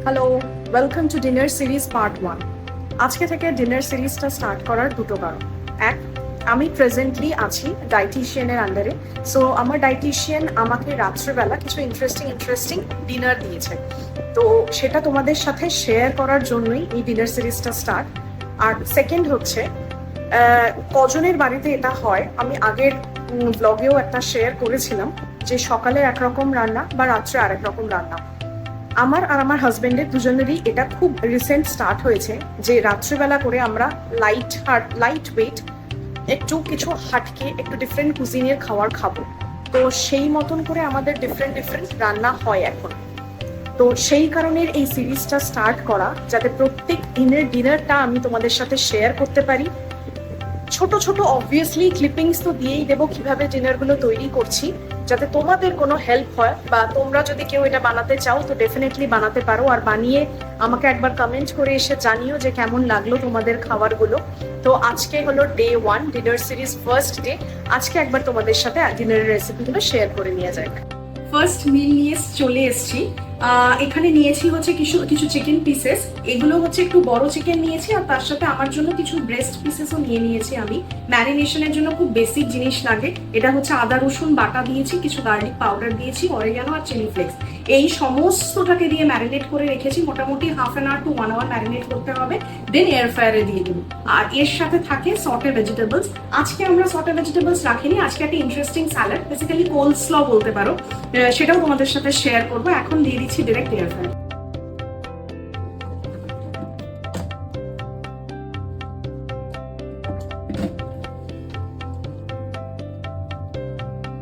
Hello, welcome to dinner series part 1। আজকে থেকে dinner সিরিজটা স্টার্ট করার দুটো কারণ। এক, আমি প্রেজেন্টলি আছি ডায়েটিশিয়ানের আন্ডারে। সো আমার ডায়েটিশিয়ান আমাকে রাত্রেবেলা কিছু ইন্টারেস্টিং ডিনার দিয়েছে। তো সেটা তোমাদের সাথে শেয়ার করার জন্যই এই ডিনার সিরিজটা স্টার্ট। আর সেকেন্ড হচ্ছে, কজনের বাড়িতে এটা হয় আমি আগের ব্লগেও একটা শেয়ার করেছিলাম যে সকালে একরকম রান্না বা রাত্রে আরেক রকম রান্না। আমার আর আমার হাজবেন্ডের দুজনেরই এটা খুব রিসেন্ট স্টার্ট হয়েছে যে রাত্রিবেলা করে আমরা লাইট ওয়েট একটু কিছু হাটকে একটু ডিফারেন্ট কুজিনের খাবার খাবো। তো সেই মতন করে আমাদের ডিফারেন্ট রান্না হয় এখন। তো সেই কারণের এই সিরিজটা স্টার্ট করা, যাতে প্রত্যেক দিনের ডিনারটা আমি তোমাদের সাথে শেয়ার করতে পারি। ছোট ছোট অবভিয়াসলি ক্লিপিংস তো দিয়েই দেবো কিভাবে ডিনারগুলো তৈরি করছি, যাতে তোমাদের কোনো হেল্প হয়, বা তোমরা যদি কেউ এটা বানাতে চাও তো ডেফিনেটলি বানাতে পারো। আর বানিয়ে আমাকে একবার কমেন্ট করে এসে জানিও যে কেমন লাগলো তোমাদের খাবারগুলো। তো আজকে হলো day 1, dinner series first day. আজকে একবার তোমাদের সাথে ডিনারের রেসিপিগুলো শেয়ার করে নিয়ে যাক। ফার্স্ট মিল নিয়ে চলে এসেছি। এখানে নিয়েছি হচ্ছে কিছু চিকেন পিসেস। এগুলো হচ্ছে একটু বড় চিকেন নিয়েছি, আর তার সাথে আমার জন্য কিছু ব্রেস্ট পিসেসও নিয়েছি আমি। ম্যারিনেশনের জন্য খুব বেসিক জিনিস লাগে। এটা হচ্ছে আদা রসুন বাটা দিয়েছি, কিছু গার্লিক পাউডার দিয়েছি, অরিগ্যানো আর চিলি ফ্লেক্স। এই সমস্তটাকে দিয়ে ম্যারিনেট করে রেখেছি। মোটামুটি half an hour to 1 hour marinate করতে হবে, দেন এয়ার ফ্রায়ারে দিয়ে দেবো। আর এর সাথে থাকে সটে ভেজিটেবলস। আজকে আমরা সটে ভেজিটেবলস রাখিনি, আজকে একটা ইন্টারেস্টিং স্যালাড, বেসিক্যালি কোলস্ল বলতে পারো, সেটাও তোমাদের সাথে শেয়ার করবো। এখন দিয়ে দিচ্ছি ডিরেক্ট এয়ার ফ্রায়ার।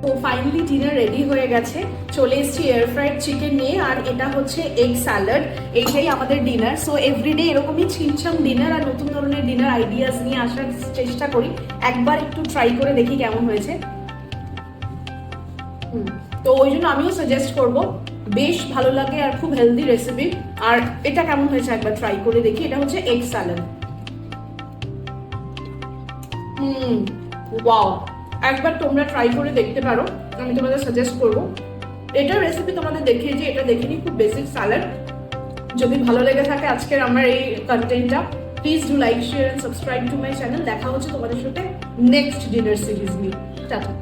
তো ফাইনালি ডিনার রেডি হয়ে গেছে, চলে এসেছি এয়ার ফ্রাইড চিকেন নিয়ে। আর এটা হচ্ছে এগ স্যালাড, এইটাই আমাদের ডিনার। সো এভরিডে এরকমই ছিমছাম ডিনার আর নতুন ধরনের ডিনার আইডিয়াস নিয়ে আসার চেষ্টা করি। একবার একটু ট্রাই করে দেখি কেমন হয়েছে। তো ওই জন্য আমিও সাজেস্ট করব, বেশ ভালো লাগে আর খুব হেলদি রেসিপি। আর এটা কেমন হয়েছে একবার ট্রাই করে দেখি। এটা হচ্ছে এগ স্যালাড। ওয়াও, একবার তোমরা ট্রাই করে দেখতে পারো, আমি তোমাদের সাজেস্ট করবো। এটার রেসিপি তোমাদের দেখিয়েছি, এটা দেখিনি, খুব বেসিক স্যালাড। যদি ভালো লেগে থাকে আজকের আমার এই কন্টেন্টটা, please do like, share and subscribe to my channel. দেখা হচ্ছে তোমাদের সাথে নেক্সট ডিনার সিরিজ নিয়ে। টাটা।